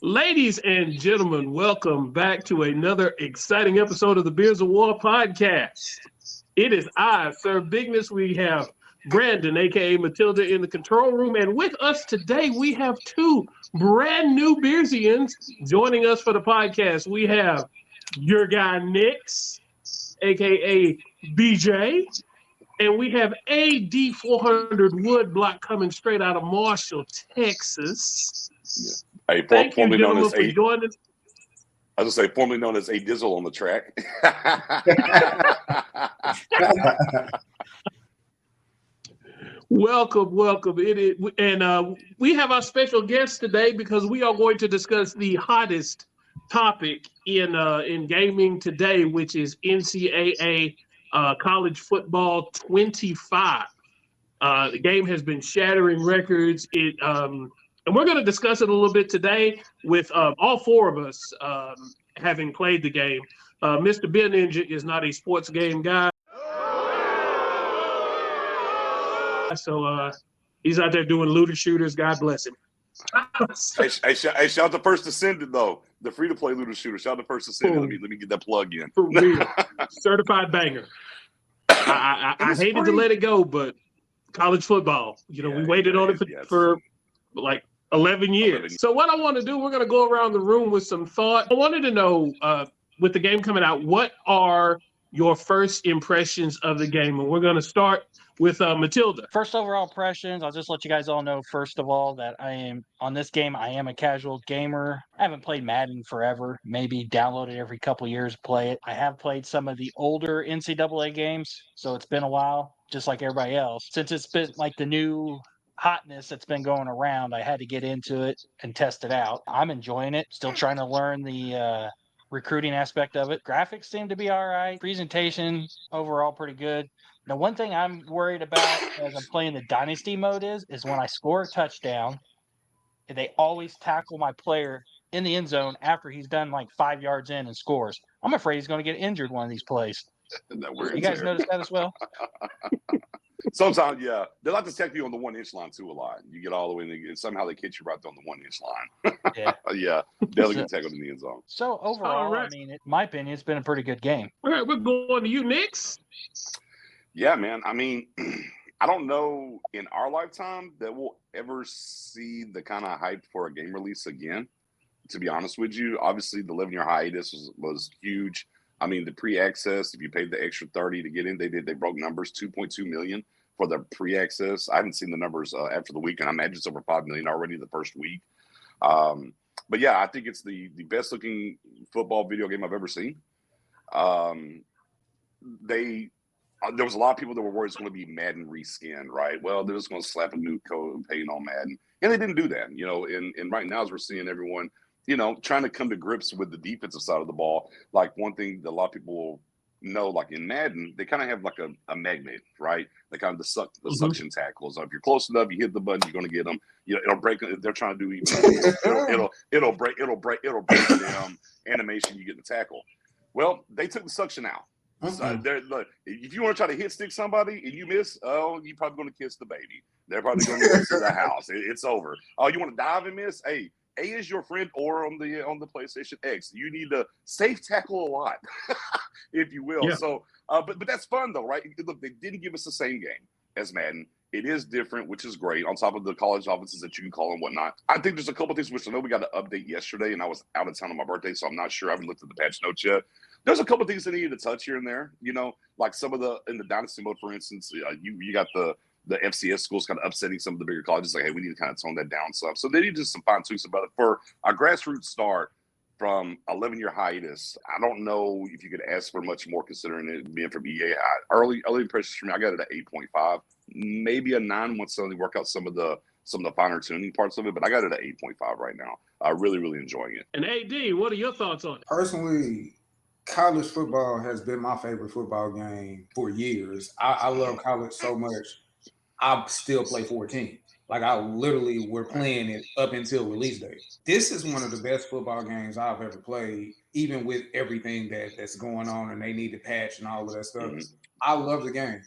Ladies and gentlemen, welcome back to another exciting episode of the Beers of War podcast. It is I, Sir Bigness. We have Brandon, aka Matilda, in the control room. And with us today, we have two brand new Beersians joining us for the podcast. We have your guy, Nix, aka BJ. And we have AD 400 Woodblock coming straight out of Marshall, Texas. Hey, Thank you, formerly known gentlemen, as for joining. I was gonna say formerly known as A Dizzle on the track. Welcome. It is, and we have our special guest today because we are going to discuss the hottest topic in gaming today, which is NCAA college football 25. The game has been shattering records. And we're going to discuss it a little bit today with all four of us having played the game. Mr. Ben Ninja is not a sports game guy. So he's out there doing looter shooters. God bless him. Hey, shout out to First Ascended though, the free to play looter shooter. Shout out to First Ascended. Let me get that plug in. For real, certified banger. I hated to let it go, but college football. We waited on it for like 11 years. So what I want to do, we're going to go around the room with some thought. I wanted to know, with the game coming out, what are your first impressions of the game? And we're going to start with Matilda. First overall impressions, I'll just let you guys all know, first of all, that I am a casual gamer. I haven't played Madden forever, maybe download it every couple of years, play it. I have played some of the older NCAA games, so it's been a while, just like everybody else. Since it's been like the new hotness that's been going around, I had to get into it and test it out. I'm enjoying it, still trying to learn the recruiting aspect of it. Graphics seem to be all right. Presentation overall pretty good. Now, one thing I'm worried about as I'm playing the Dynasty mode is when I score a touchdown, they always tackle my player in the end zone after he's done like 5 yards in and scores. I'm afraid he's going to get injured one of these plays. You guys notice that as well? Sometimes, yeah. They like to tackle you on the 1 inch line too a lot. You get all the way and somehow they catch you right on the 1 inch line. Yeah, definitely get tackled in the end zone. So overall, right. I mean, in my opinion, it's been a pretty good game. All right, we're going to you, Nix. Yeah, man. I mean, I don't know in our lifetime that we'll ever see the kind of hype for a game release again, to be honest with you. Obviously, the 11-year hiatus was huge. I mean, the pre-access, if you paid the extra $30 to get in, they broke numbers, 2.2 million for the pre-access. I haven't seen the numbers after the weekend. I imagine it's over 5 million already the first week. But yeah, I think it's the best looking football video game I've ever seen. There was a lot of people that were worried it's going to be Madden reskin, right? Well, they're just going to slap a new code and paint on Madden. And they didn't do that, and right now as we're seeing everyone, trying to come to grips with the defensive side of the ball. Like one thing that a lot of people will know, like in Madden, they kind of have like a magnet, right? They kind of the suction tackles. So if you're close enough, you hit the button, you're going to get them. It'll break. If they're trying to do even, it'll break the animation you get the tackle. Well, they took the suction out. So look, if you want to try to hit stick somebody and you miss, you're probably going to kiss the baby. They're probably going to go to the house. It's over. Oh, you want to dive and miss? Hey, A is your friend, or on the PlayStation X, you need to safe tackle a lot, if you will. Yeah. So, but that's fun though, right? Look, they didn't give us the same game as Madden. It is different, which is great. On top of the college offenses that you can call and whatnot, I think there's a couple of things which I know we got to update yesterday, and I was out of town on my birthday, so I'm not sure. I haven't looked at the patch notes yet. There's a couple of things that needed to touch here and there, like some of in the Dynasty mode, for instance, you got the FCS schools kind of upsetting some of the bigger colleges, like, hey, we need to kind of tone that down some. So they need just some fine tunes about it. For a grassroots start from 11-year hiatus, I don't know if you could ask for much more considering it being from EA. Early impressions for me, I got it at 8.5, maybe a 9 once suddenly work out some of the finer tuning parts of it, but I got it at 8.5 right now. Really, really enjoying it. And AD, what are your thoughts on it? Personally, college football has been my favorite football game for years. I love college so much. I still play 14. Like I literally were playing it up until release day. This is one of the best football games I've ever played, even with everything that's going on and they need to patch and all of that stuff. I love the game.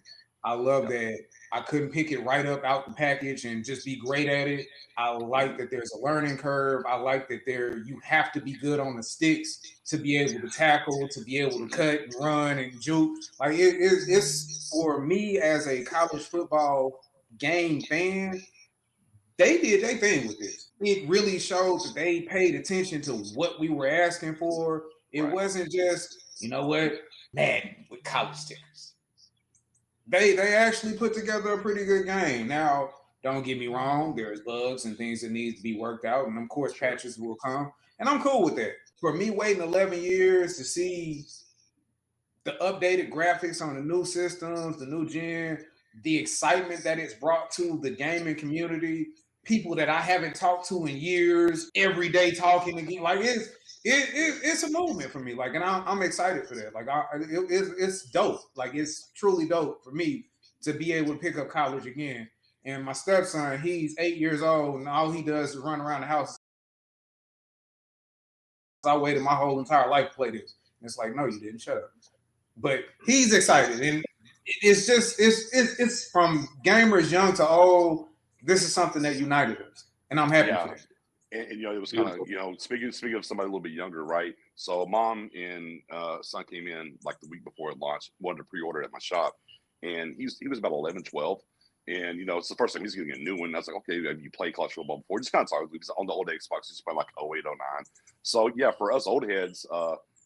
I love that I couldn't pick it right up out the package and just be great at it. I like that there's a learning curve. I like that you have to be good on the sticks to be able to tackle, to be able to cut and run and juke. Like it's for me as a college football game fan, they did their thing with this. It really showed that they paid attention to what we were asking for. It wasn't just, you know what, Madden with college stickers. They actually put together a pretty good game. Now, don't get me wrong, there's bugs and things that need to be worked out, and of course patches will come, and I'm cool with that. For me, waiting 11 years to see the updated graphics on the new systems, the new gen, the excitement that it's brought to the gaming community, people that I haven't talked to in years, every day talking again, like it's a movement for me. Like, and I'm excited for that. Like, it's dope. Like, it's truly dope for me to be able to pick up college again. And my stepson, he's 8 years old, and all he does is run around the house. I waited my whole entire life to play this. And it's like, no, you didn't. Shut up. But he's excited, and it's just it's from gamers young to old. This is something that united us, and I'm happy for that. And you know, it was kind of speaking of somebody a little bit younger, right? So mom and son came in like the week before it launched, wanted to pre-order at my shop, and he was about 11, 12. And you know, it's the first time he's getting a new one. I was like, okay, have you played college football before? Just kind of talk because on the old Xbox, he's playing like 08, 09. So yeah, for us old heads,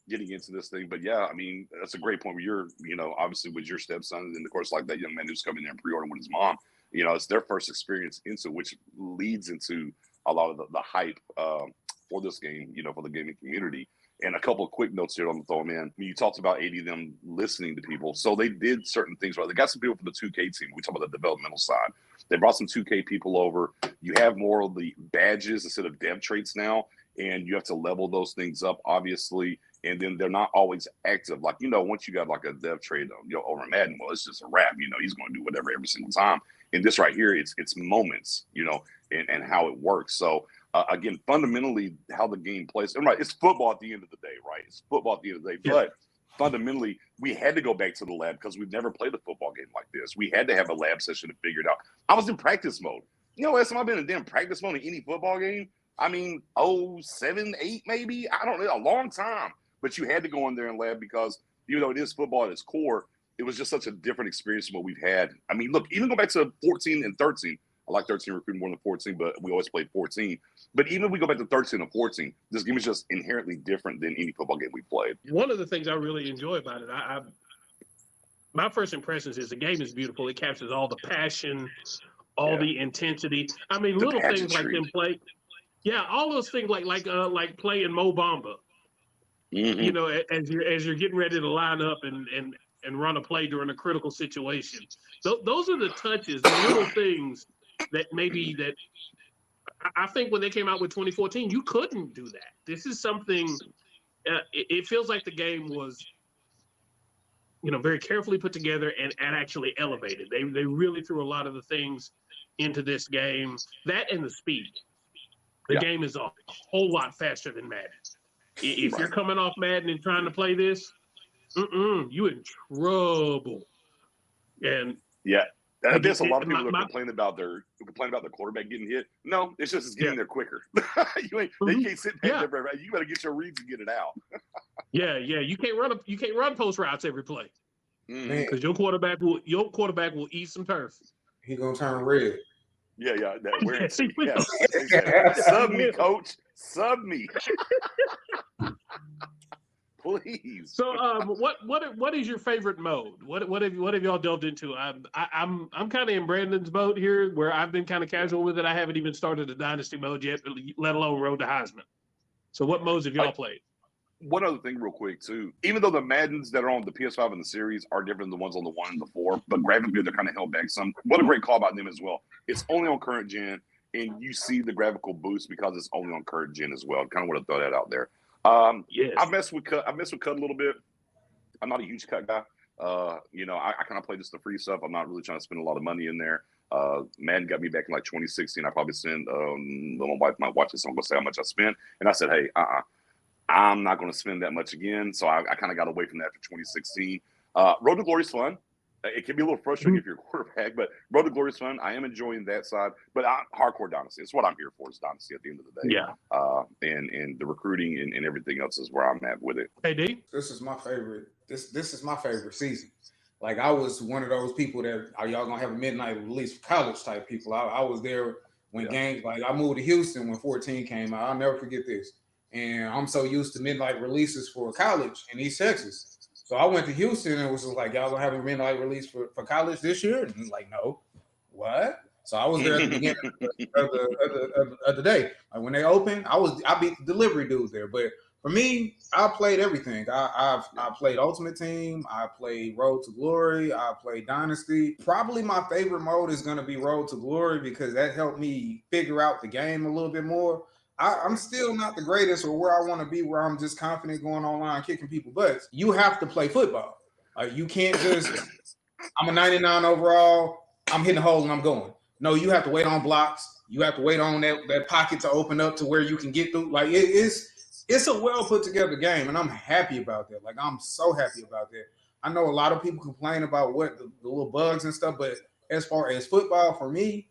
getting into this thing. But yeah, I mean, that's a great point where you're, you know, obviously with your stepson, and of course, like that young man who's coming in and pre-ordering with his mom, you know, it's their first experience into, which leads into a lot of the hype for this game, you know, for the gaming community. And a couple of quick notes here I'm gonna throw them in. You talked about 80 of them listening to people. So they did certain things, right? They got some people from the 2K team. We talk about the developmental side. They brought some 2K people over. You have more of the badges instead of dev traits now, and you have to level those things up, obviously. And then they're not always active. Like, you know, once you got like a dev trait, you know, over Madden, well, it's just a wrap. You know, he's going to do whatever every single time. And this right here, it's moments, you know, and how it works. So again, fundamentally, how the game plays. And right, it's football at the end of the day, right? It's football at the end of the day. Yeah. But fundamentally, we had to go back to the lab because we've never played a football game like this. We had to have a lab session to figure it out. I was in practice mode. You know, last time I've been in damn practice mode in any football game, I mean, 07, 8 maybe? I don't know, a long time. But you had to go in there and lab because, even though it is football at its core, it was just such a different experience from what we've had. I mean, look, even go back to 14 and 13. I like 13 recruiting more than 14, but we always played 14. But even if we go back to 13 and 14, this game is just inherently different than any football game we played. One of the things I really enjoy about it, my first impressions is the game is beautiful. It captures all the passion, all the intensity. I mean, little things like them play. Yeah, all those things like playing Mo Bamba. Mm-hmm. You know, as you're getting ready to line up and run a play during a critical situation. Those are the touches, the little things that I think when they came out with 2014, you couldn't do that. This is something. It feels like the game was, you know, very carefully put together and actually elevated. They really threw a lot of the things into this game. That and the speed. The game is a whole lot faster than Madden. If you're coming off Madden and trying to play this, you in trouble. And there's a lot of people that complain about the quarterback getting hit. No, it's just it's getting there quicker. They can't sit back there forever. You better get your reads and get it out. You can't run post routes every play because your quarterback will eat some turf. He gonna turn red. Sub me, coach. Sub me. Please. So, what is your favorite mode? What have y'all delved into? I'm kind of in Brandon's boat here, where I've been kind of casual with it. I haven't even started the dynasty mode yet, let alone Road to Heisman. So, what modes have y'all played? One other thing, real quick, too. Even though the Maddens that are on the PS5 and the series are different than the ones on the 1 and the 4, but graphically they're kind of held back some. What a great call about them as well. It's only on current gen, and you see the graphical boost because it's only on current gen as well. Kind of want to throw that out there. I mess with cut a little bit. I'm not a huge cut guy. You know, I kind of play just the free stuff. I'm not really trying to spend a lot of money in there. Madden got me back in like 2016. I probably sent my wife might watch this, so I'm gonna say how much I spent, and I said, hey, I'm not going to spend that much again. So I kind of got away from that for 2016. Road to Glory is fun. It can be a little frustrating if you're a quarterback, but Road to Glory is fun. I am enjoying that side, but hardcore Dynasty. It's what I'm here for, is Dynasty at the end of the day. Yeah. And the recruiting and everything else is where I'm at with it. Hey, D? This is my favorite. This is my favorite season. Like, I was one of those people that are y'all gonna have a midnight release for college type people. I was there when games, like, I moved to Houston when 14 came out. I'll never forget this. And I'm so used to midnight releases for college in East Texas. So I went to Houston and was just like, y'all gonna have a midnight release for college this year? And like, no. What? So I was there at the beginning of the day. Like, when they opened, I beat the delivery dude there. But for me, I played everything. I played Ultimate Team. I played Road to Glory. I played Dynasty. Probably my favorite mode is going to be Road to Glory because that helped me figure out the game a little bit more. I'm still not the greatest or where I want to be, where I'm just confident going online kicking people butts. You have to play football. You can't just, I'm a 99 overall, I'm hitting a hole and I'm going. No, you have to wait on blocks. You have to wait on that pocket to open up to where you can get through. Like, it's a well put together game, and I'm happy about that. Like, I'm so happy about that. I know a lot of people complain about what the little bugs and stuff, but as far as football, for me,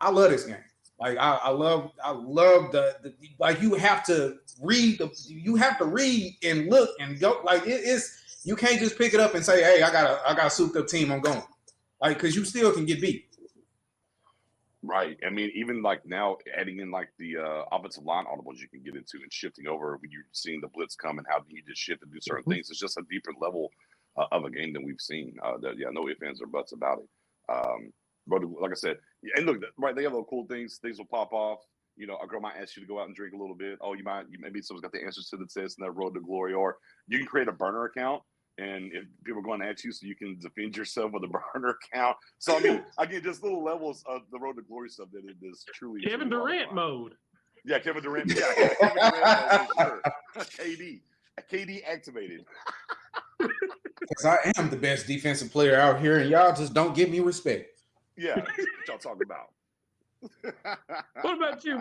I love this game. Like, I love the like, you have to read and look and go. Like, it's you can't just pick it up and say, hey, I got a souped up team, I'm going. Like, because you still can get beat. Right. I mean, even like now adding in like the offensive line audibles you can get into and shifting over when you're seeing the blitz come and how you just shift and do certain things. It's just a deeper level of a game than we've seen. No ifs, ands, or buts about it. But like I said, and look, right, they have little cool things. Things will pop off. You know, a girl might ask you to go out and drink a little bit. Oh, maybe someone's got the answers to the test in that Road to Glory. Or you can create a burner account. And if people are going at you, so you can defend yourself with a burner account. So, I mean, again, just little levels of the Road to Glory stuff that it is truly. Kevin Durant mode. Yeah, Kevin Durant. Yeah, Kevin Durant mode for sure. KD activated. Because I am the best defensive player out here, and y'all just don't give me respect. Yeah, what y'all talking about? What about you,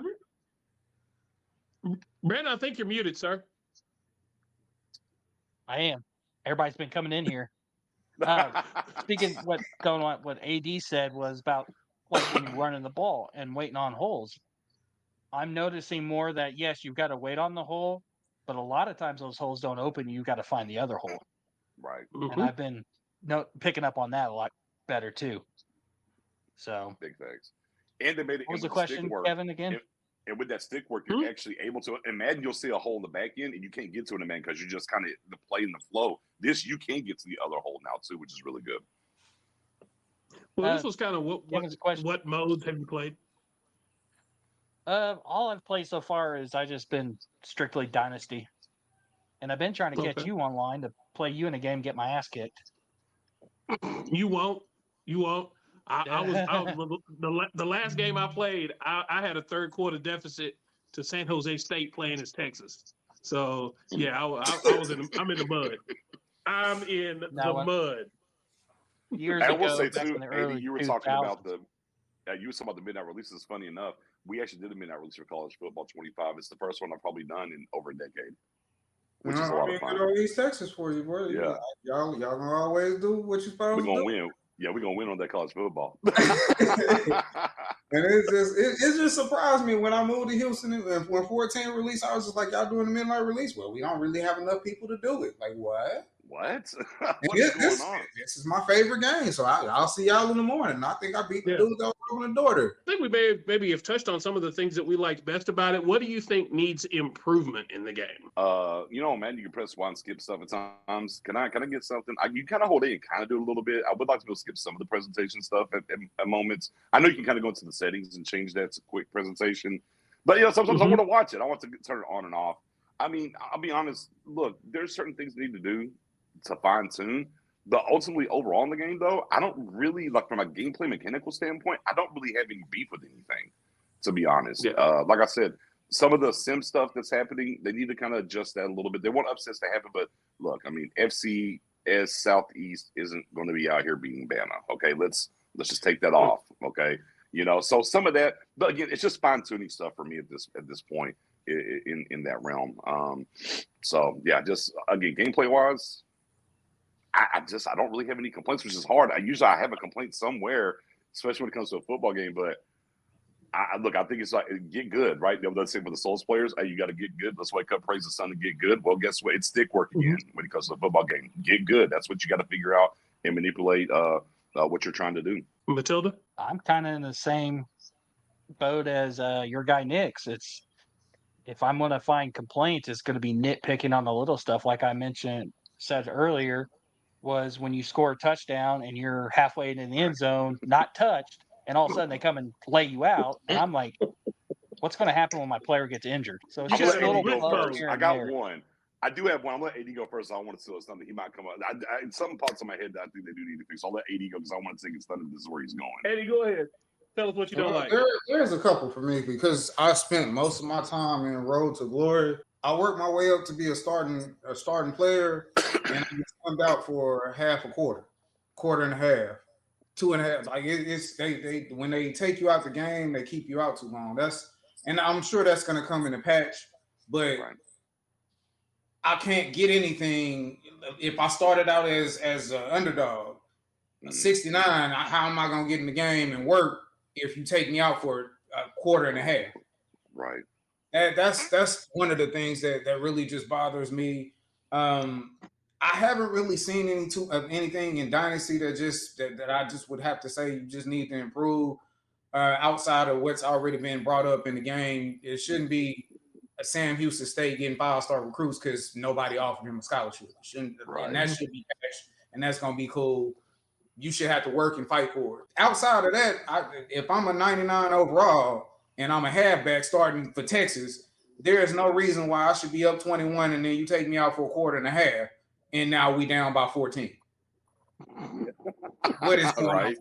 Brandon? I think you're muted, sir. I am. Everybody's been coming in here. Speaking what AD said was about like when you're running the ball and waiting on holes. I'm noticing more that yes, you've got to wait on the hole, but a lot of times those holes don't open. You've got to find the other hole. Right. Mm-hmm. And I've been picking up on that a lot better too. So big thanks. And they made it. What was the question, Kevin? Again. And with that stick work, you're actually able to imagine. You'll see a hole in the back end, and you can't get to it, man, because you're just kind of the play in the flow. This you can get to the other hole now too, which is really good. Well, this was kind of what modes have you played? All I've played so far is I just been strictly Dynasty, and I've been trying to catch you online to play you in a game, get my ass kicked. You won't. I was the last game I played. I had a third quarter deficit to San Jose State playing as Texas. So yeah, I'm in the mud. I'm in the mud. Years I ago, will say back too, in the Andy, early you were 2000s. talking about the midnight releases. Funny enough, we actually did a midnight release for College Football 25. It's the first one I've probably done in over a decade, which is a lot of fun. Good old East Texas for you, boy. Yeah, y'all gonna always do what you're supposed to do. We're gonna win. Yeah, we're gonna win on that college football. And it just surprised me when I moved to Houston and when 14 released, I was just like, y'all doing a midnight release? Well, we don't really have enough people to do it. Like, what? What? This is my favorite game. So I'll see y'all in the morning. I think I beat the dude that was opening the door there. I think we maybe have touched on some of the things that we liked best about it. What do you think needs improvement in the game? Man, you can press Y and skip stuff at times. Can I get something? You kind of hold it and kind of do a little bit. I would like to go skip some of the presentation stuff at moments. I know you can kind of go into the settings and change that to quick presentation. But sometimes I want to watch it. I want to turn it on and off. I mean, I'll be honest. Look, there's certain things we need to do to fine tune. But ultimately, overall in the game, though, I don't really, like, from a gameplay mechanical standpoint, I don't really have any beef with anything, to be honest. Yeah. Like I said, some of the sim stuff that's happening, they need to kind of adjust that a little bit. They want upsets to happen, but look, I mean, FCS Southeast isn't going to be out here beating Bama. Okay, let's just take that off. Okay, so some of that, but again, it's just fine tuning stuff for me at this point in that realm. So yeah, just again, gameplay wise, I don't really have any complaints, which is hard. I have a complaint somewhere, especially when it comes to a football game. But I think it's like get good, right? Let's say with the Souls players, you got to get good. Let's wake up, praise the sun, and get good. Well, guess what? It's stick work again when it comes to a football game. Get good. That's what you got to figure out and manipulate what you're trying to do. Matilda? I'm kind of in the same boat as your guy Nick's. It's if I'm going to find complaints, it's going to be nitpicking on the little stuff. Like I said earlier, was when you score a touchdown and you're halfway in the end zone, not touched, and all of a sudden they come and lay you out, and I'm like, what's going to happen when my player gets injured? So it's just little bugs here I and got there. one. I do have one. I'm going to let AD go first. I want to see something. He might come up. Something pops in my head that I think they do need to fix. I'll let AD go because I want to think instead of this is where he's going. Eddie, go ahead. Tell us what you don't like. There's a couple for me because I spent most of my time in Road to Glory. I worked my way up to be a starting player, and I get subbed out for half a quarter and a half, 2.5. Like it's they when they take you out the game, they keep you out too long. And I'm sure that's going to come in a patch, but I can't get anything if I started out as an underdog. 69. How am I going to get in the game and work if you take me out for a quarter and a half? Right. That's one of the things that really just bothers me. I haven't really seen anything in Dynasty that I just would have to say you just need to improve outside of what's already been brought up in the game. It shouldn't be a Sam Houston State getting 5-star recruits because nobody offered him a scholarship. And that should be cash, and that's going to be cool. You should have to work and fight for it. Outside of that, if I'm a 99 overall and I'm a halfback starting for Texas, there is no reason why I should be up 21 and then you take me out for a quarter and a half, and now we down by 14. What is going on?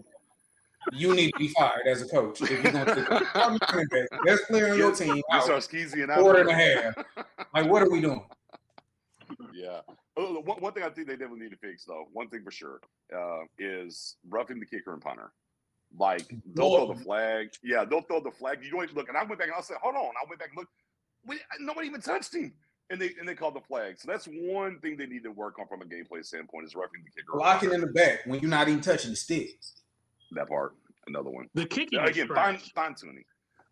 You need to be fired as a coach. If you're going to best player on your team, quarter and a half. Like, what are we doing? Yeah. One thing I think they definitely need to fix, though, one thing for sure, is roughing the kicker and punter. Like, they'll throw the flag. Yeah, they'll throw the flag. You don't even look. And I went back and I said, hold on. I went back and looked. Nobody even touched him. And they called the flag. So that's one thing they need to work on from a gameplay standpoint is roughing the kicker. Blocking in the back when you're not even touching the stick. That part. Another one. The kicking again, fine tuning.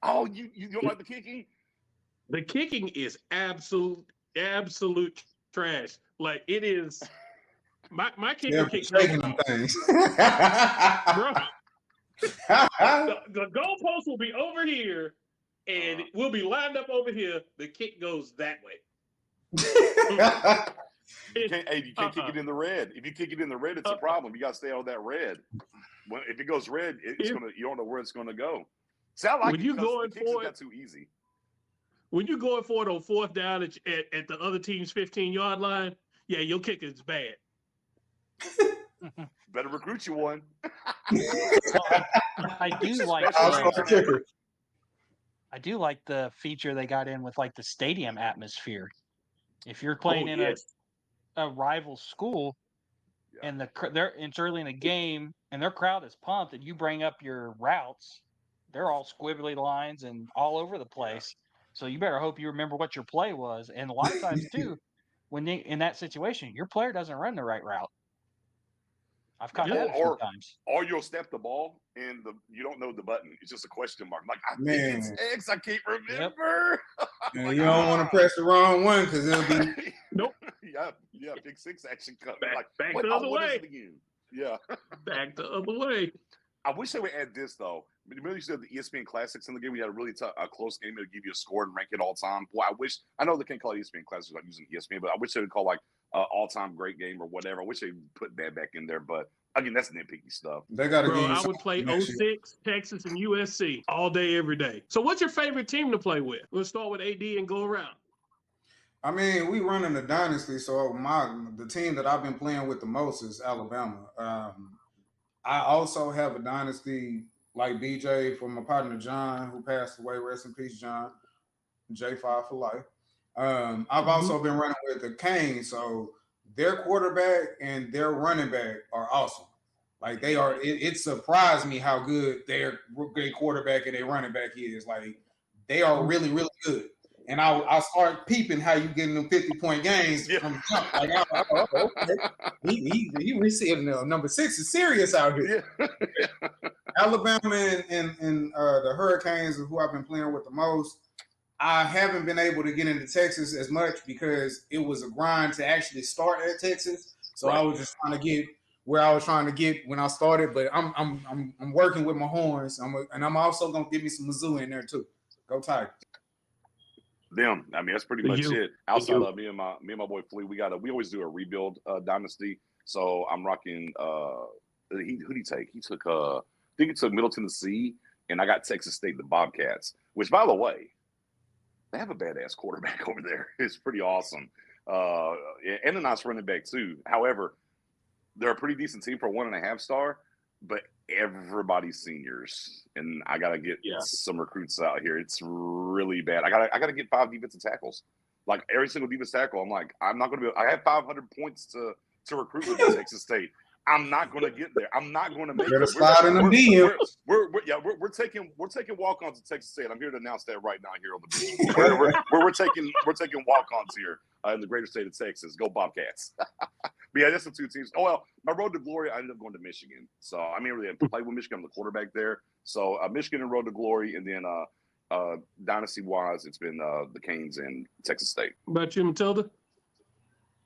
Oh, you don't like the kicking? The kicking is absolute trash. Like it is. My kicker kicks shaking them things. Bro, the goalpost will be over here, and we'll be lined up over here. The kick goes that way. You can't kick it in the red. If you kick it in the red, it's a problem. You got to stay on that red. If it goes red, you don't know where it's going to go. Sound like when you going for it, not too easy. When you're going for it on fourth down at the other team's 15-yard line, yeah, your kicker is bad. Better recruit you one. I do like the feature they got in with like the stadium atmosphere. If you're playing in a rival school and it's early in the game and their crowd is pumped and you bring up your routes, they're all squibbly lines and all over the place. So you better hope you remember what your play was. And a lot of times too, when in that situation, your player doesn't run the right route. I've caught that a few times. Or you'll snap the ball and you don't know the button. It's just a question mark. Like, I think it's X. I can't remember. Yep. You don't want to press the wrong one because it'll be nope. Yeah. Big six action coming. Back the other way. Yeah. Back the other way. I wish they would add this though. Remember you said the ESPN Classics in the game? We had a really close game. It would give you a score and rank it all time. Boy, I know they can't call it ESPN Classics like using ESPN, but I wish they would call like all time great game or whatever. I wish they put that back in there, but again, that's nitpicky stuff. They got to. I would play 06, Texas, and USC all day, every day. So, what's your favorite team to play with? Let's start with AD and go around. I mean, we running a dynasty, so the team that I've been playing with the most is Alabama. I also have a dynasty like BJ from my partner John, who passed away. Rest in peace, John. J5 for life. I've also been running with the Canes, so their quarterback and their running back are awesome. Like they are, it surprised me how good their great quarterback and their running back is. Like they are really, really good. And I start peeping how you getting them 50-point games from jump. Like, okay. He receiving number 6 is serious out here. Yeah. Alabama and the Hurricanes, who I've been playing with the most. I haven't been able to get into Texas as much because it was a grind to actually start at Texas. So I was just trying to get where I was trying to get when I started. But I'm working with my horns. And I'm also gonna give me some Mizzou in there too. Go Tigers. Them. I mean, that's pretty much it. Outside of me and my boy Flea, we always do a rebuild dynasty. So I'm rocking. Who'd he take? He took. I think he took Middle Tennessee, and I got Texas State, the Bobcats. Which, by the way, they have a badass quarterback over there. It's pretty awesome, and a nice running back too. However, they're a pretty decent team for 1.5 star, but everybody's seniors, and I gotta get some recruits out here. It's really bad. I gotta get 5 defensive tackles, like every single defensive tackle. I'm like, I'm not gonna be. I have 500 points to recruit with Texas State. I'm not gonna get there. I'm not gonna make it. We're taking walk-ons to Texas State. I'm here to announce that right now here on the beat. we're taking walk-ons here in the greater state of Texas. Go Bobcats. But yeah, that's the 2 teams. Oh well, my road to glory, I ended up going to Michigan. So I mean, really, I played with Michigan. I'm the quarterback there. So Michigan and road to glory, and then dynasty-wise, it's been the Canes and Texas State. What about you, Matilda?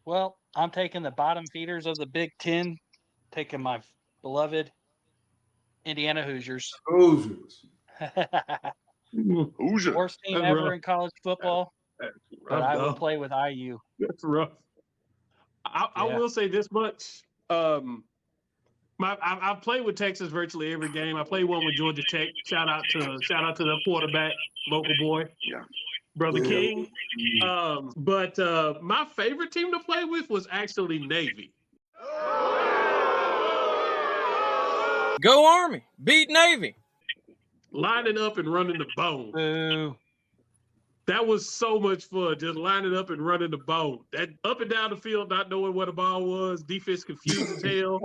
Well, I'm taking the bottom feeders of the Big Ten. Taking my beloved Indiana Hoosiers. Hoosiers. Worst team That's ever rough. in college football. But I will play with IU. That's rough. I will say this much. I've played with Texas virtually every game. I played one with Georgia Tech. Shout out to the quarterback, local boy. Yeah. Brother King. But my favorite team to play with was actually Navy. Go Army. Beat Navy. Lining up and running the bone. Boo. That was so much fun, just lining up and running the bone. That up and down the field, not knowing what a ball was, defense confused as hell,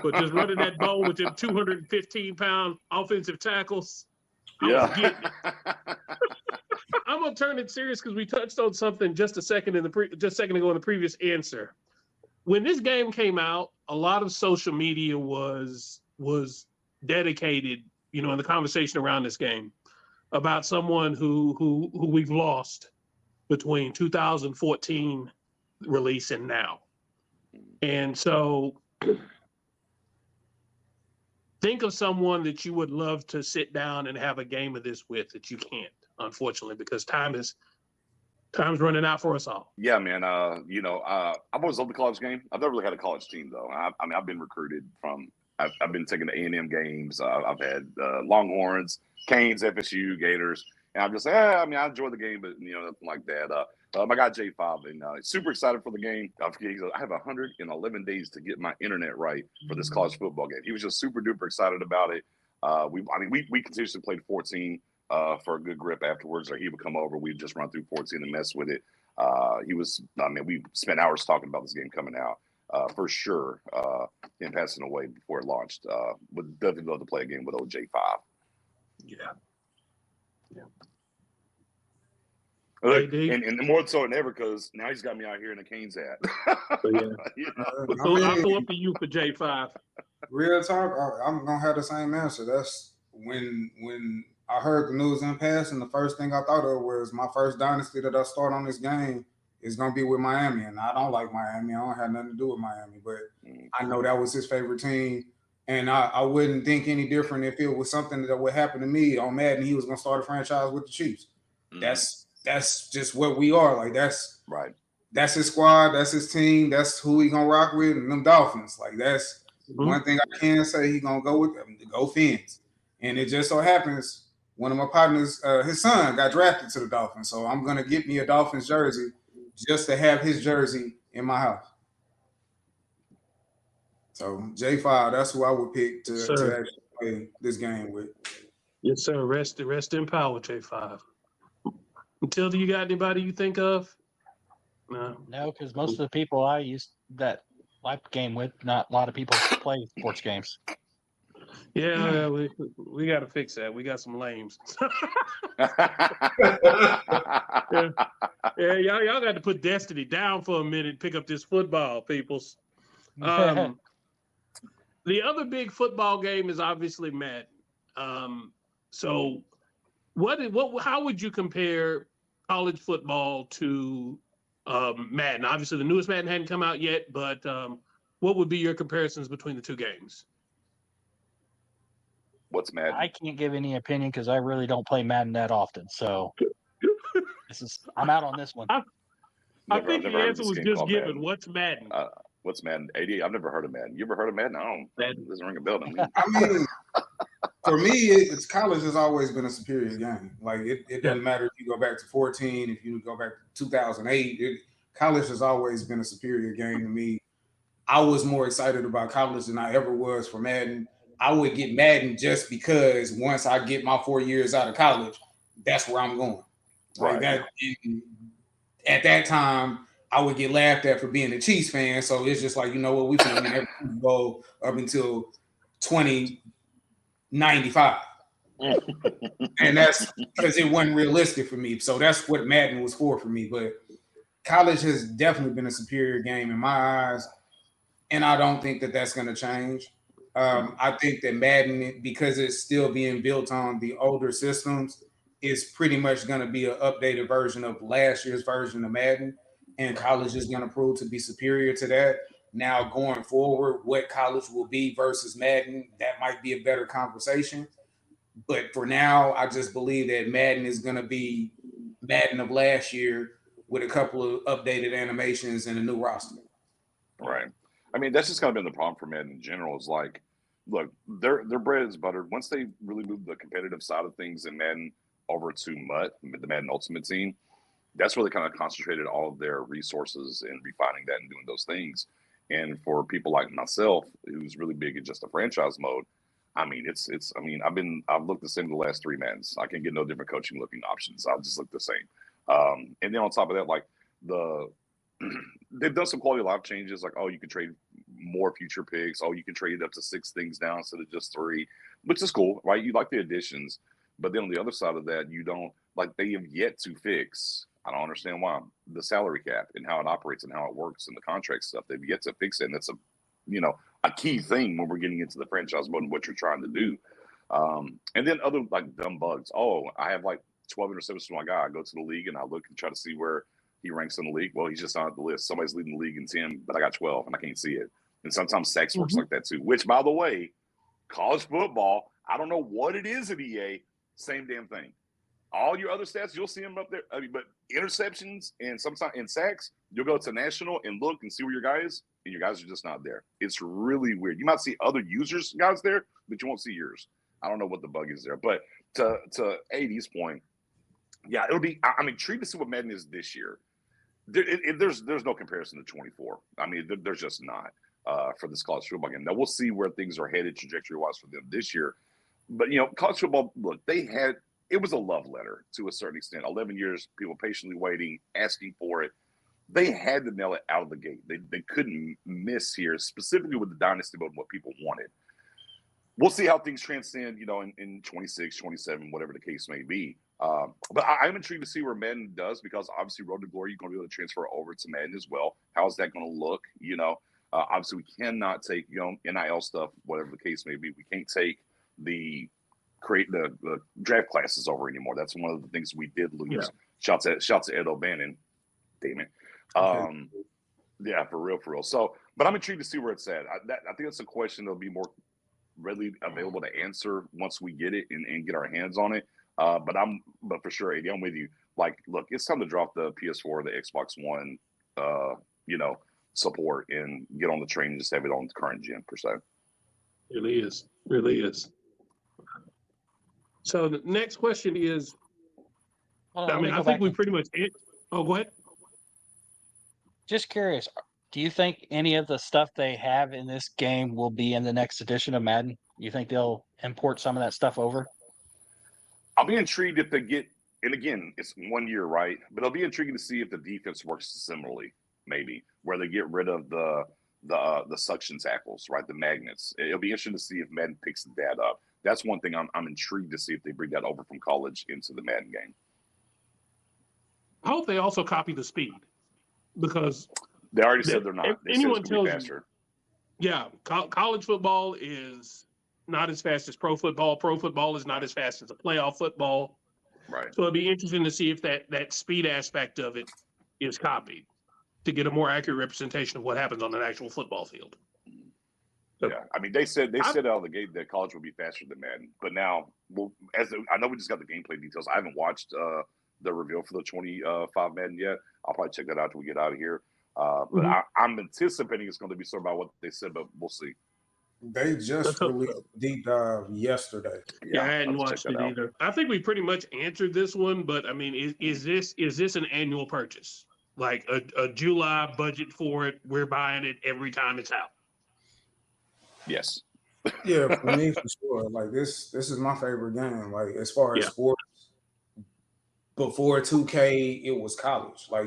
but just running that ball with them 215-pound offensive tackles. I was getting it. I'm gonna turn it serious because we touched on something just a second ago in the previous answer. When this game came out, a lot of social media was dedicated, in the conversation around this game about someone who we've lost between 2014 release and now. And so think of someone that you would love to sit down and have a game of this with that you can't, unfortunately, because time's running out for us all. Yeah, man. I've always loved the college game. I've never really had a college team though. I've been recruited from. I've been taking the A&M games. I've had Longhorns, Canes, FSU, Gators, and I'm just I enjoy the game, but nothing like that. My guy J5, and super excited for the game. I have 111 days to get my internet right for this college football game. He was just super duper excited about it. We continuously played 14 for a good grip afterwards, or he would come over. We'd just run through 14 and mess with it. We spent hours talking about this game coming out. For sure, him passing away before it launched. Would definitely love to play a game with old J5. Yeah. And more so than ever because now he's got me out here in a Canes hat. I'll go up to you for J5. Real talk, I'm gonna have the same answer. That's when I heard the news in passing, the first thing I thought of was my first dynasty that I start on this game is going to be with Miami. And I don't like Miami. I don't have nothing to do with Miami. But I know that was his favorite team. And I wouldn't think any different if it was something that would happen to me on Madden. He was going to start a franchise with the Chiefs. That's just what we are. Like, that's right. That's his squad. That's his team. That's who he going to rock with. And them Dolphins. Like, that's one thing I can say. He going to go with them. Go Fins. And it just so happens one of my partners, his son, got drafted to the Dolphins. So I'm going to get me a Dolphins jersey just to have his jersey in my house. So J5, that's who I would pick to actually play this game with. Yes, sir. Rest in power, J5. Matilda, you got anybody you think of? No, because most of the people I used that live game with, not a lot of people play sports games. Yeah, we got to fix that. We got some lames. Yeah, y'all got to put Destiny down for a minute. Pick up this football, peoples. The other big football game is obviously Madden. So, how would you compare college football to Madden? Obviously, the newest Madden hadn't come out yet, but what would be your comparisons between the two games? What's Madden? I can't give any opinion because I really don't play Madden that often. So I'm out on this one. I think the answer was just given. Madden. What's Madden? What's Madden? AD, I've never heard of Madden. You ever heard of Madden? It doesn't ring a bell to me. I mean, for me, it's college has always been a superior game. Like it doesn't matter if you go back to 2014, if you go back to 2008. College has always been a superior game to me. I was more excited about college than I ever was for Madden. I would get Madden just because once I get my 4 years out of college, that's where I'm going. Like that. At that time, I would get laughed at for being a Chiefs fan. So it's just like, you know what, we can win every Super Bowl up until 2095. And that's because it wasn't realistic for me. So that's what Madden was for me. But college has definitely been a superior game in my eyes. And I don't think that that's going to change. I think that Madden, because it's still being built on the older systems, is pretty much going to be an updated version of last year's version of Madden. And college is going to prove to be superior to that. Now, going forward, what college will be versus Madden, that might be a better conversation. But for now, I just believe that Madden is going to be Madden of last year with a couple of updated animations and a new roster. Right. I mean, that's just kind of been the problem for Madden in general. Is like, look, their bread is buttered. Once they really move the competitive side of things in Madden over to MUT, the Madden Ultimate Team, that's where they kind of concentrated all of their resources in refining that and doing those things. And for people like myself, who's really big in just the franchise mode, I mean, I've looked the same the last three Maddens. I can get no different coaching looking options. I'll just look the same. And then on top of that, like they've done some quality of life changes. Like, you can trade more future picks. You can trade it up to 6 things now instead of just 3, which is cool, right? You like the additions, but then on the other side of that, you don't like. They have yet to fix. I don't understand why the salary cap and how it operates and how it works and the contract stuff. They've yet to fix it, and that's a key thing when we're getting into the franchise mode and what you're trying to do. And then other like dumb bugs. I have like 12 interceptions from my guy. I go to the league and I look and try to see where he ranks in the league. Well, he's just not at the list. Somebody's leading the league in 10, but I got 12 and I can't see it. And sometimes sacks works like that too, which, by the way, college football, I don't know what it is at EA, same damn thing. All your other stats, you'll see them up there. I mean, but interceptions and sometimes in sacks, you'll go to national and look and see where your guy is, and your guys are just not there. It's really weird. You might see other users' guys there, but you won't see yours. I don't know what the bug is there. But to AD's point, yeah, it'll be. I'm intrigued to see what Madden is this year. There's no comparison to 24. I mean, there's just not for this college football game. Now we'll see where things are headed trajectory-wise for them this year. But college football, look, it was a love letter to a certain extent. 11 years, people patiently waiting, asking for it. They had to nail it out of the gate. They couldn't miss here, specifically with the dynasty mode and what people wanted. We'll see how things transcend, in 26, 27, whatever the case may be. But I'm intrigued to see where Madden does, because obviously Road to Glory, you're going to be able to transfer over to Madden as well. How's that going to look? Obviously we cannot take, NIL stuff, whatever the case may be. We can't take the draft classes over anymore. That's one of the things we did lose. Yeah. Shouts to Ed O'Bannon. Damn it. Yeah, for real. So, but I'm intrigued to see where it's at. I think that's a question that'll be more readily available to answer once we get it and get our hands on it. But for sure, AD, I'm with you. Like, look, it's time to drop the PS4, the Xbox One, support and get on the train and just have it on the current gen per se. Really is. So the next question is, I think we pretty much. Go ahead. Just curious, do you think any of the stuff they have in this game will be in the next edition of Madden? You think they'll import some of that stuff over? I'll be intrigued if they get, and again, it's 1 year, right? But it'll be intriguing to see if the defense works similarly, maybe, where they get rid of the the suction tackles, right? The magnets. It'll be interesting to see if Madden picks that up. That's one thing I'm intrigued to see if they bring that over from college into the Madden game. I hope they also copy the speed, because they already said they're not. They said it's going to be faster. College football is not as fast as pro football. Pro football is not as fast as a playoff football. Right. So it'd be interesting to see if that speed aspect of it is copied to get a more accurate representation of what happens on an actual football field. So, yeah, I mean, they said out of the gate that college will be faster than Madden, but now, I know we just got the gameplay details. I haven't watched the reveal for the 25 Madden yet. I'll probably check that out till we get out of here. But I'm anticipating it's going to be sort of about what they said, but we'll see. They just released deep dive yesterday. Yeah, I hadn't watched it either. I think we pretty much answered this one, but I mean, is this an annual purchase? Like a July budget for it? We're buying it every time it's out. Yes. Yeah, for me, for sure. Like this is my favorite game. Like as far as sports, before 2K, it was college. Like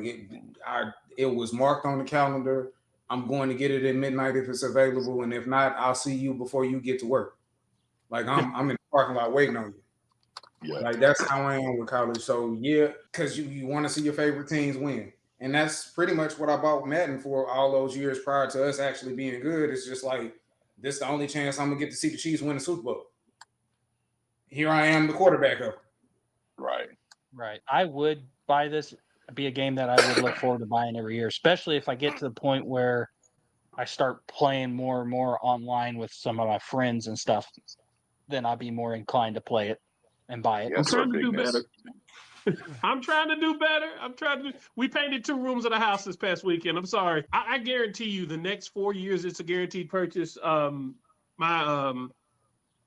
it was marked on the calendar. I'm going to get it at midnight if it's available, and if not, I'll see you before you get to work. Like I'm in the parking lot waiting on you. Yeah. Like that's how I am with college. So yeah, because you want to see your favorite teams win. And that's pretty much what I bought Madden for all those years prior to us actually being good. It's just like, this is the only chance I'm going to get to see the Chiefs win the Super Bowl. Here I am, the quarterback of it. Right. I would buy this, be a game that I would look forward to buying every year, especially if I get to the point where I start playing more and more online with some of my friends and stuff. Then I'll be more inclined to play it and buy it. I'm trying to do better. I'm trying to do better. We painted 2 rooms of the house this past weekend. I'm sorry. I guarantee you the next 4 years it's a guaranteed purchase. My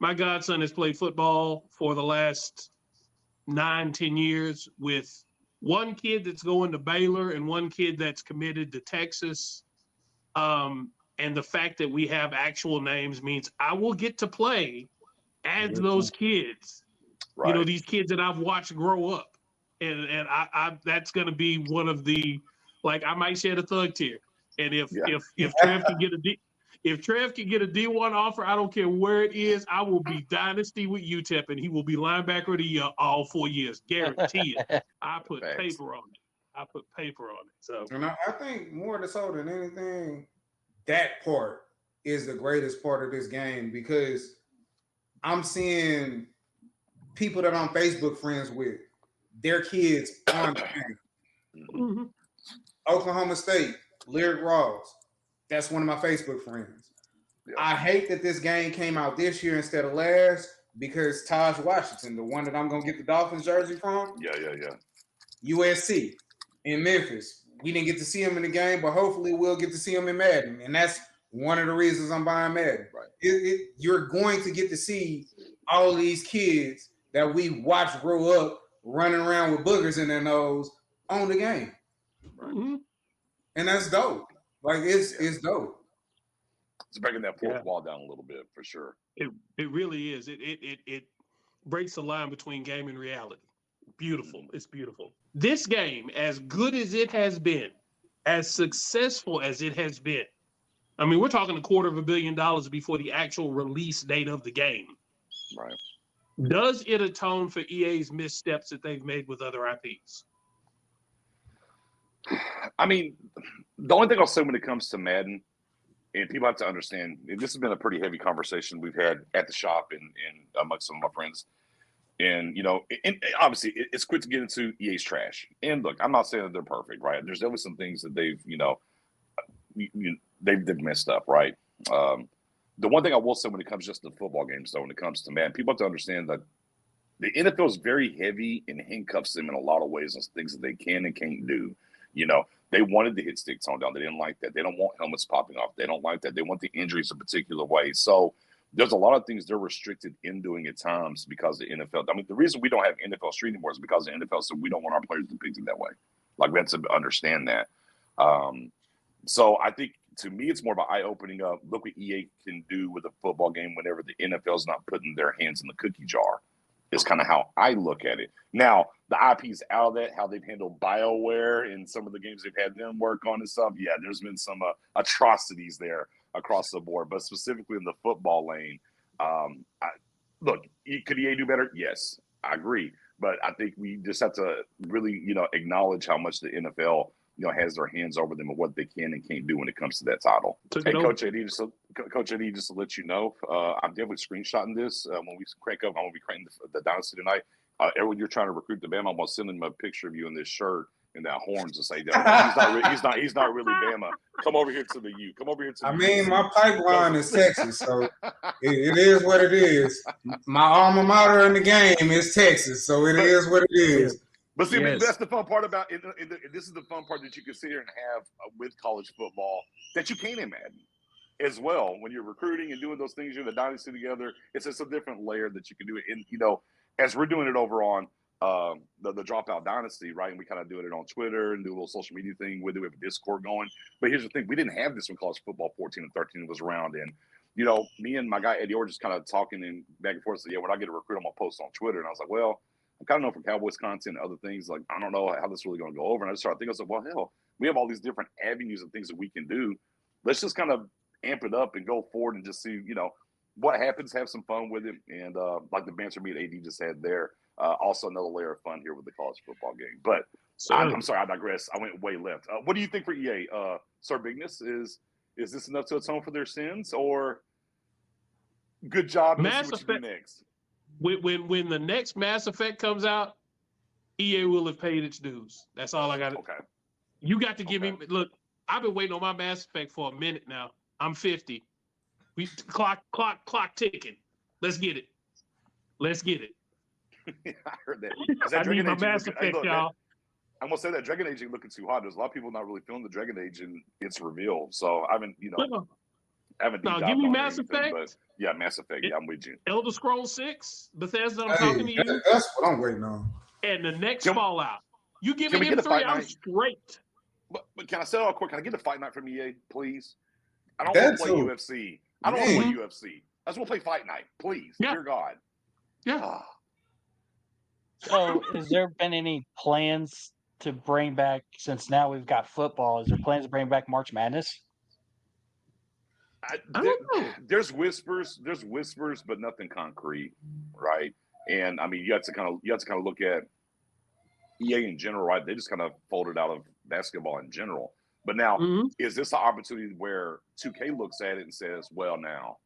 godson has played football for the last 9-10 years with one kid that's going to Baylor and one kid that's committed to Texas. And the fact that we have actual names means I will get to play as those kids. Right. You know, these kids that I've watched grow up. And I that's going to be one of the, like, I might shed a thug tear. And if Trev can get a D1 offer, I don't care where it is, I will be dynasty with UTEP, and he will be linebacker of the year all 4 years, guarantee it. I put paper on it. So, and I think more so than anything, that part is the greatest part of this game, because I'm seeing people that I'm Facebook friends with, their kids on the game. Oklahoma State, Lyric Ross. That's one of my Facebook friends. Yeah. I hate that this game came out this year instead of last, because Taj Washington, the one that I'm going to get the Dolphins jersey from, USC in Memphis. We didn't get to see him in the game, but hopefully we'll get to see him in Madden. And that's one of the reasons I'm buying Madden. Right. You're going to get to see all of these kids that we watched grow up running around with boogers in their nose on the game. Right. And that's dope. Like it's dope. It's breaking that fourth wall down a little bit for sure. It really is. It breaks the line between game and reality. Beautiful. It's beautiful. This game, as good as it has been, as successful as it has been, I mean, we're talking $250 million before the actual release date of the game. Right. Does it atone for EA's missteps that they've made with other IPs? I mean, the only thing I'll say when it comes to Madden, and people have to understand, this has been a pretty heavy conversation we've had at the shop and amongst some of my friends. And, you know, and obviously it's quick to get into EA's trash. And look, I'm not saying that they're perfect, right? There's always some things that they've, they've messed up, right? The one thing I will say when it comes just to football games, though, when it comes to Madden, people have to understand that the NFL is very heavy and handcuffs them in a lot of ways on things that they can and can't do. You know, they wanted the hit stick tone down. They didn't like that. They don't want helmets popping off. They don't like that. They want the injuries a particular way. So there's a lot of things they're restricted in doing at times because the NFL. I mean, the reason we don't have NFL Street anymore is because the NFL said we don't want our players depicted that way. Like, we have to understand that. So I think, to me, it's more about eye-opening up. Look what EA can do with a football game whenever the NFL's not putting their hands in the cookie jar. Is kind of how I look at it. Now, the IPs out of that, how they've handled BioWare and some of the games they've had them work on and stuff. Yeah, there's been some atrocities there across the board, but specifically in the football lane. Look, could EA do better? Yes, I agree. But I think we just have to really, acknowledge how much the NFL, has their hands over them and what they can and can't do when it comes to that title. Hey, Coach Eddie, just to let you know, I'm definitely screenshotting this when we crank up. I'm going to be cranking the Dynasty tonight. Everyone, you're trying to recruit the Bama. I'm going to send him a picture of you in this shirt and that horns and say, that he's not really Bama. Come over here to the U. Come over here to the U. My pipeline is Texas, so it is what it is. My alma mater in the game is Texas, so it is what it is. But see, that's the fun part about it. This is the fun part that you can sit here and have with college football that you can't in Madden as well. When you're recruiting and doing those things, you're in the dynasty together. It's just a different layer that you can do it. And, as we're doing it over on the Dropout Dynasty, right? And we kind of doing it on Twitter and do a little social media thing. We have a Discord going. But here's the thing. We didn't have this when college football 14 and 13 was around. And, me and my guy Eddie were just kind of talking and back and forth. So, when I get a recruit, I'm going to post on Twitter. And I was like, well, I kind of know from Cowboys content and other things, like, I don't know how this is really going to go over. And I just started thinking, I was like, well, hell, we have all these different avenues and things that we can do. Let's just kind of amp it up and go forward and just see, what happens, have some fun with it. And like the banter me and AD just had there, also another layer of fun here with the college football game. But I'm sorry, I digress. I went way left. What do you think for EA? Sir Bigness, is this enough to atone for their sins, or good job? Mass Effect. What you do next? When the next Mass Effect comes out, EA will have paid its dues. That's all I got. Okay. You got to give me. Look, I've been waiting on my Mass Effect for a minute now. I'm 50. We clock ticking. Let's get it. I heard that. I need my Mass Effect, y'all. I'm gonna say that Dragon Age ain't looking too hot. There's a lot of people not really feeling the Dragon Age and its reveal. So I haven't, No, give me Mass Effect. But yeah, Mass Effect. Yeah, I'm with you. Elder Scrolls 6, Bethesda. I'm talking to you. That's what I'm waiting on. And the next Fallout. You give me them 3, I'm straight. But can I say all quick? Can I get a fight night from EA, please? I don't want to play UFC. I don't want to play UFC. I just want to play Fight Night, please. Dear God. Yeah. So, has there been any plans to bring back, since now we've got football, is there plans to bring back March Madness? I don't know. There's whispers, but nothing concrete, right? And I mean, you have to kind of look at EA in general, right? They just kind of folded out of basketball in general. But now, is this an opportunity where 2K looks at it and says, well, now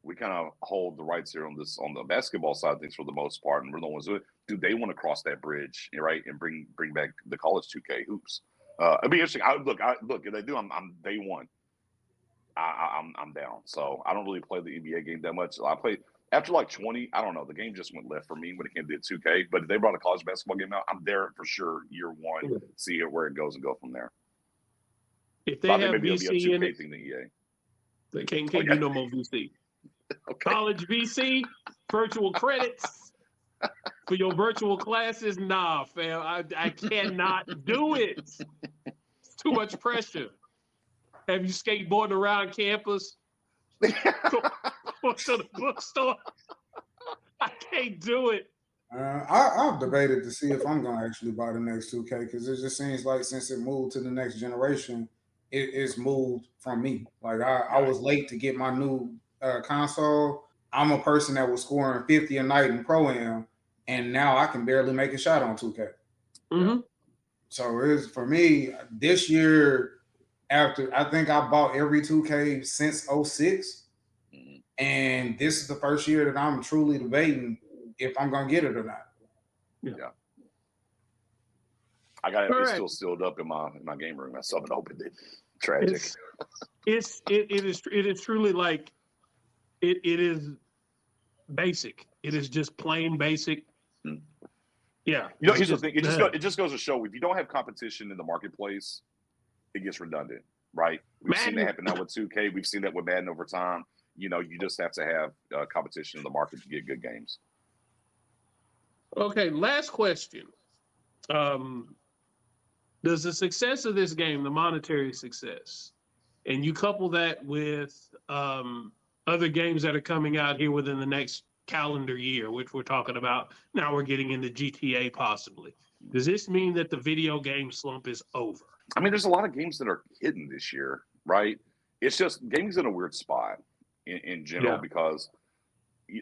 we kind of hold the rights here on the basketball side of things for the most part, and we're the ones who do they want to cross that bridge, right, and bring back the college 2K hoops? It'd be interesting. Look, if they do, I'm day one. I'm down. So I don't really play the NBA game that much. I played after like 20. I don't know. The game just went left for me when it came to 2K. But if they brought a college basketball game out, I'm there for sure. Year one, see where it goes and go from there. If they have VC in it, they can't do no more VC. Okay. College VC, virtual credits for your virtual classes. Nah, fam, I cannot do it. It's too much pressure. Have you skateboarding around campus? Go to the bookstore. I can't do it. I've debated to see if I'm going to actually buy the next 2K, because it just seems like since it moved to the next generation, it's moved from me. Like I was late to get my new console. I'm a person that was scoring 50 a night in Pro-Am, and now I can barely make a shot on 2K. Mm-hmm. So it's for me this year. After I think I bought every 2K since 06, and this is the first year that I'm truly debating if I'm gonna get it or not. Yeah. I got it still sealed up in my game room. I still haven't opened it. Tragic. It is truly like it is basic. It is just plain basic. Yeah. Here's the thing. It just goes to show, if you don't have competition in the marketplace, it gets redundant, right? We've seen that happen now with 2K. We've seen that with Madden over time. You just have to have competition in the market to get good games. Okay, last question. Does the success of this game, the monetary success, and you couple that with other games that are coming out here within the next calendar year, which we're talking about now, we're getting into GTA possibly. Does this mean that the video game slump is over? I mean, there's a lot of games that are hidden this year, right? It's just gaming's in a weird spot in general because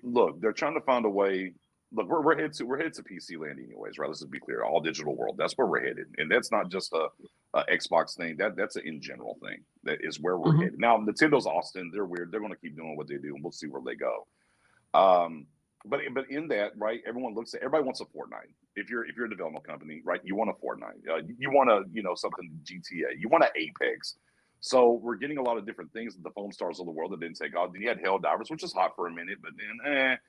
look, they're trying to find a way. Look, we're headed to PC land anyways, right? Let's just be clear. All digital world. That's where we're headed, and that's not just a Xbox thing. That's an in general thing. That is where we're headed. Now, Nintendo's Austin. They're weird. They're going to keep doing what they do, and we'll see where they go. But in that, right? Everybody wants a Fortnite. If you're a development company, right? You want a Fortnite. You want something GTA. You want an Apex. So we're getting a lot of different things. The foam stars of the world that didn't take off. Then you had Helldivers, which is hot for a minute, but then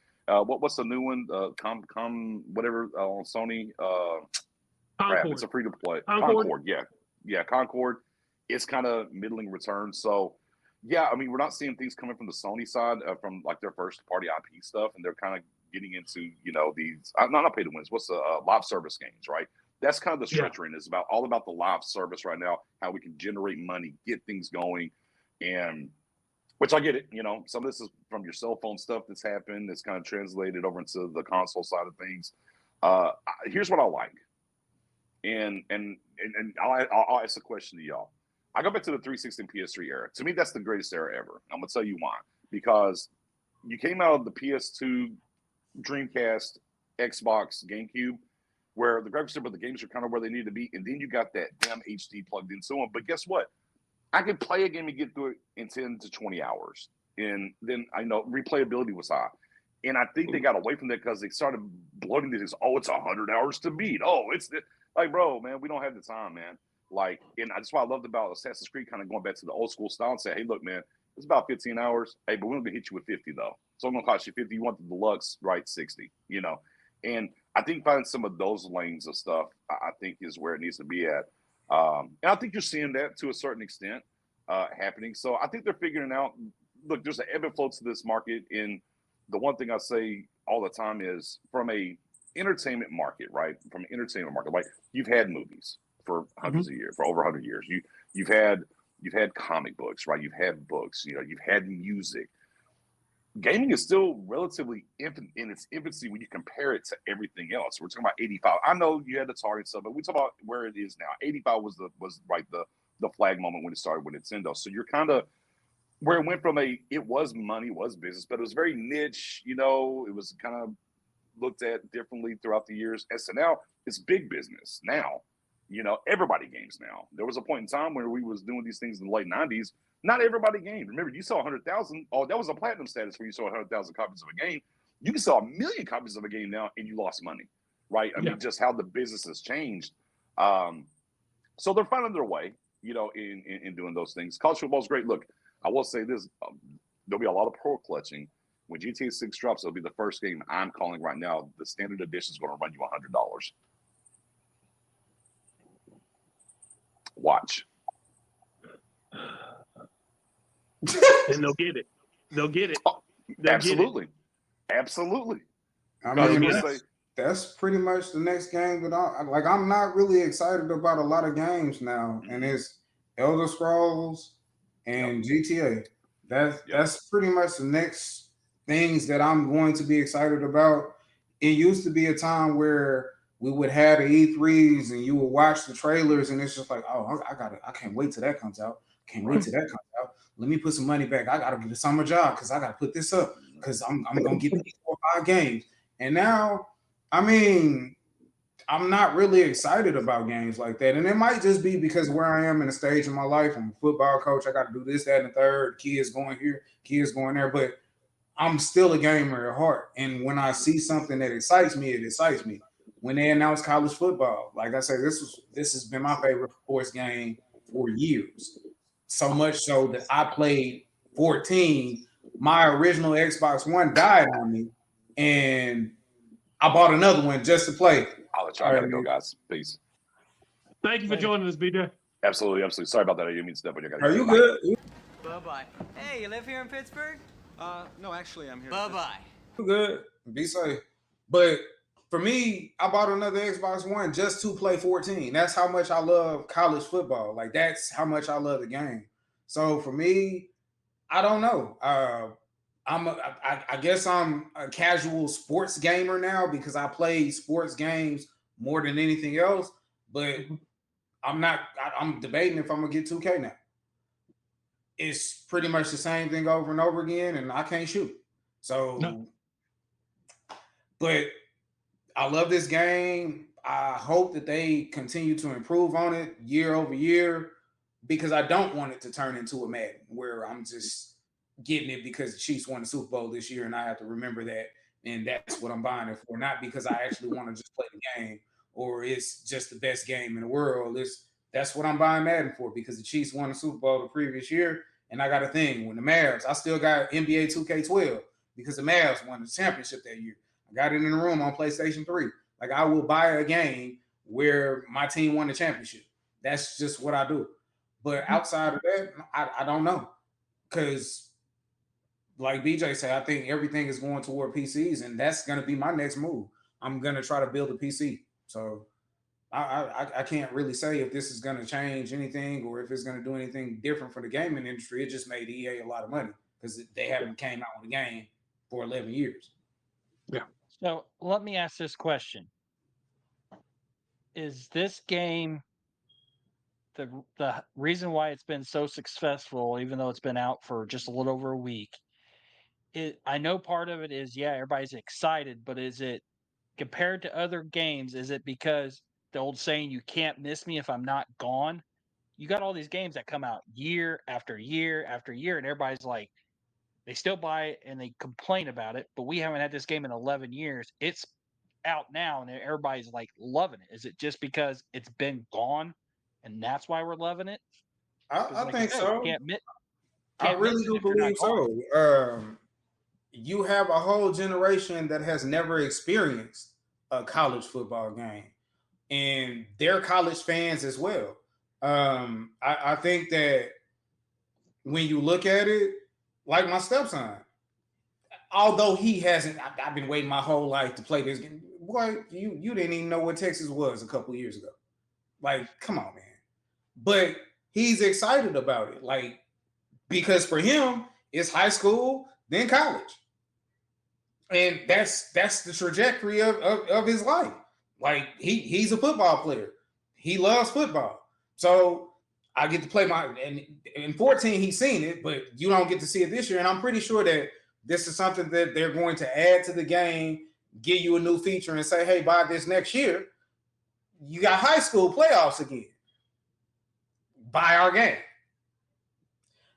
what's the new one? Whatever on Sony. Crap, it's a free to play. Concord, yeah, Concord. It's kind of middling return. So yeah, I mean, we're not seeing things coming from the Sony side from like their first party IP stuff, and they're kind of getting into these not pay to wins. What's the live service games, right? That's kind of the stretch we're in. It's all about the live service right now, how we can generate money, get things going, and which I get it. Some of this is from your cell phone stuff that's happened. It's kind of translated over into the console side of things. Here's what I like, and I'll ask a question to y'all. I go back to the 360 and PS3 era. To me, that's the greatest era ever. I'm gonna tell you why. Because you came out of the PS2, Dreamcast, Xbox, GameCube, where the graphics but the games are kind of where they need to be, and then you got that damn HD plugged into them. But guess what? I could play a game and get through it in 10 to 20 hours. And then I know replayability was high. And I think they got away from that because they started bloating this. Oh, it's 100 hours to beat. Oh, it's like, bro, man, we don't have the time, man. Like, and that's why I loved about Assassin's Creed kind of going back to the old school style and say, hey, look, man, it's about 15 hours. Hey, but we're going to hit you with 50, though. So I'm going to cost you 50. You want the deluxe, right? 60, And I think finding some of those lanes of stuff, I think is where it needs to be at. And I think you're seeing that to a certain extent happening. So I think they're figuring out, look, there's an ebb and flow to this market. And the one thing I say all the time is from a entertainment market, right? From an entertainment market, like you've had movies for hundreds of years, for over 100 years. You've had comic books, right? You've had books, you've had music. Gaming is still relatively infant in its infancy when you compare it to everything else. We're talking about 85. I know you had the Target stuff, but we talk about where it is now. 85 was the flag moment when it started with Nintendo. So you're kind of where it went from it was money, was business, but it was very niche. It was kind of looked at differently throughout the years. SNL, it's big business now. Everybody games now. There was a point in time where we was doing these things in the late 90s. Not everybody gamed. Remember, you saw 100,000. Oh, that was a platinum status where you saw 100,000 copies of a game. You can sell 1 million copies of a game now, and you lost money, right? I mean, just how the business has changed. So they're finding their way, in doing those things. College football is great. Look, I will say this: there'll be a lot of pro clutching when GTA 6 drops. It'll be the first game I'm calling right now. The standard edition is going to run you $100. Watch. And they'll get it. They'll get it. Absolutely. Absolutely. I mean, that's pretty much the next game that I'm not really excited about a lot of games now. And it's Elder Scrolls and GTA. That's pretty much the next things that I'm going to be excited about. It used to be a time where we would have the E3s and you would watch the trailers and it's just like, oh, I can't wait till that comes out. Can't wait till that comes out. Let me put some money back. I got to get a summer job because I got to put this up because I'm going to get these 4 or 5 games. And now, I mean, I'm not really excited about games like that. And it might just be because where I am in a stage in my life. I'm a football coach. I got to do this, that, and the third. Kids going here, kids going there. But I'm still a gamer at heart. And when I see something that excites me, it excites me. When they announced college football, like I said, this has been my favorite sports game for years. So much so that I played 14. My original Xbox One died on me, and I bought another one just to play. I'll let y'all gotta go, guys. Peace. Thank you for joining us, BJ. Absolutely. Sorry about that. I didn't mean to step on your guys. Are you good? Bye-bye. Hey, you live here in Pittsburgh? No, actually, I'm here. Bye-bye. You good? Be safe. But for me, I bought another Xbox One just to play 14. That's how much I love college football. Like, that's how much I love the game. So for me, I don't know. I guess I'm a casual sports gamer now because I play sports games more than anything else. But I'm debating if I'm gonna get 2K now. It's pretty much the same thing over and over again, and I can't shoot. So, No. But I love this game. I hope that they continue to improve on it year over year, because I don't want it to turn into a Madden where I'm just getting it because the Chiefs won the Super Bowl this year and I have to remember that, and that's what I'm buying it for. Not because I actually want to just play the game or it's just the best game in the world. That's what I'm buying Madden for, because the Chiefs won the Super Bowl the previous year, and I got a thing. When the Mavs, I still got NBA 2K12 because the Mavs won the championship that year. I got it in the room on PlayStation 3. Like, I will buy a game where my team won the championship. That's just what I do. But outside of that, I don't know. Because, like BJ said, I think everything is going toward PCs, and that's going to be my next move. I'm going to try to build a PC. So I can't really say if this is going to change anything or if it's going to do anything different for the gaming industry. It just made EA a lot of money because they haven't came out with a game for 11 years. Yeah. So let me ask this question. Is this game the reason why it's been so successful, even though it's been out for just a little over a week? I know part of it is, yeah, everybody's excited, but is it compared to other games? Is it because the old saying, you can't miss me if I'm not gone? You got all these games that come out year after year after year, and everybody's like, they still buy it and they complain about it, but we haven't had this game in 11 years. It's out now and everybody's like loving it. Is it just because it's been gone and that's why we're loving it? I Like think said, so. you I can't miss really it do if you're not believe gone. so. You have a whole generation that has never experienced a college football game, and they're college fans as well. I think that when you look at it, like my stepson, although he hasn't, I've been waiting my whole life to play this game. Boy, you didn't even know what Texas was a couple of years ago. Like, come on, man. But he's excited about it, like, because for him, it's high school, then college. And that's the trajectory of his life. Like, he's a football player. He loves football. So I get to play and in 14 he's seen it, but you don't get to see it this year. And I'm pretty sure that this is something that they're going to add to the game, give you a new feature and say, hey, by this next year, you got high school playoffs again. Buy our game.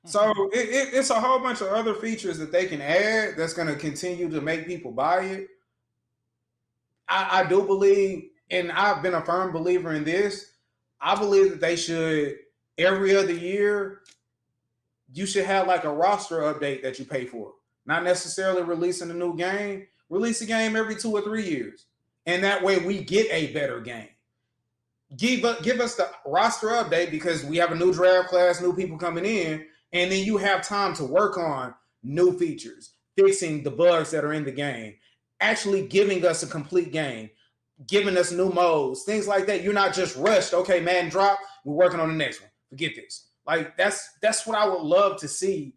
So it's a whole bunch of other features that they can add that's going to continue to make people buy it. I do believe, and I've been a firm believer in this, I believe that they should, every other year, you should have like a roster update that you pay for. Not necessarily releasing a new game. Release a game every 2 or 3 years. And that way we get a better game. Give us the roster update because we have a new draft class, new people coming in, and then you have time to work on new features, fixing the bugs that are in the game, actually giving us a complete game, giving us new modes, things like that. You're not just rushed. Okay, man, drop. We're working on the next one. Forget this. Like, that's what I would love to see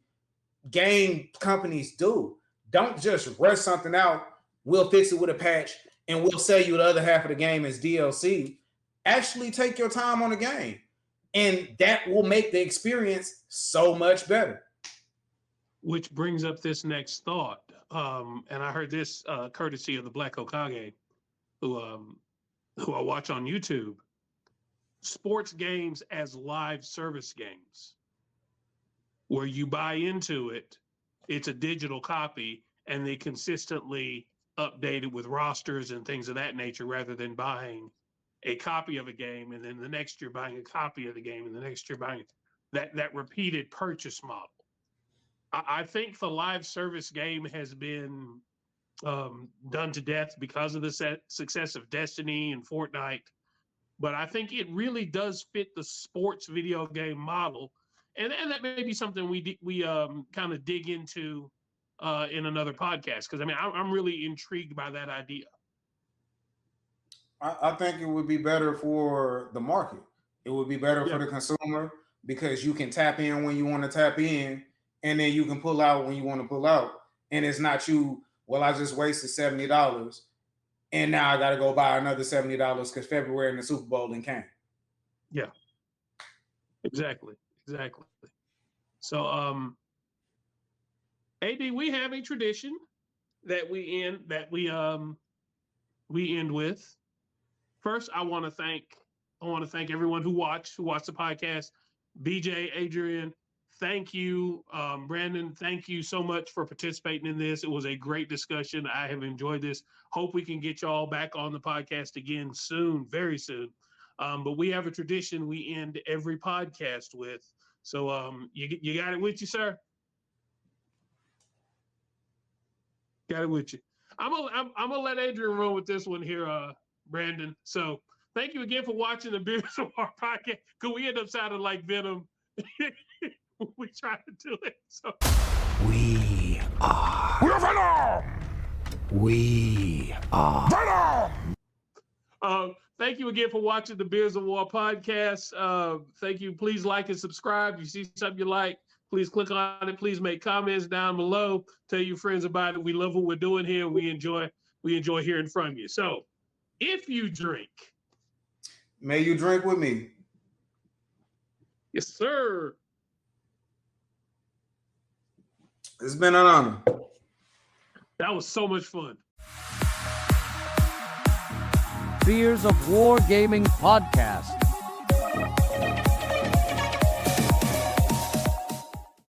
game companies do. Don't just rush something out. We'll fix it with a patch, and we'll sell you the other half of the game as DLC. Actually take your time on the game, and that will make the experience so much better. Which brings up this next thought. And I heard this courtesy of the Black Okage, who I watch on YouTube. Sports games as live service games, where you buy into it, it's a digital copy, and they consistently update it with rosters and things of that nature, rather than buying a copy of a game and then the next year buying a copy of the game and the next year buying that repeated purchase model. I think the live service game has been done to death because of the success of Destiny and Fortnite. But I think it really does fit the sports video game model. And that may be something we kind of dig into in another podcast. Because, I mean, I'm really intrigued by that idea. I think it would be better for the market. It would be better for the consumer because you can tap in when you want to tap in, and then you can pull out when you want to pull out. And it's not you, well, I just wasted $70 And now I got to go buy another $70 because February and the Super Bowl then came. Yeah. Exactly. So, AD, we have a tradition that we end with. First, I want to thank everyone who watched the podcast. BJ, Adrian, thank you. Brandon, thank you so much for participating in this. It was a great discussion. I have enjoyed this. Hope we can get y'all back on the podcast again soon, very soon. But we have a tradition we end every podcast with. So you got it with you, sir? Got it with you. I'm gonna let Adrian run with this one here, Brandon. So thank you again for watching the Beers of War podcast. Cause we end up sounding like Venom. We try to do it. So We're Venom. We are Venom. Thank you again for watching the Beers of War podcast. Thank you. Please like and subscribe. If you see something you like, please click on it. Please make comments down below. Tell your friends about it. We love what we're doing here. We enjoy hearing from you. So if you drink, may you drink with me. Yes, sir. It's been an honor. That was so much fun. Beers of War Gaming Podcast.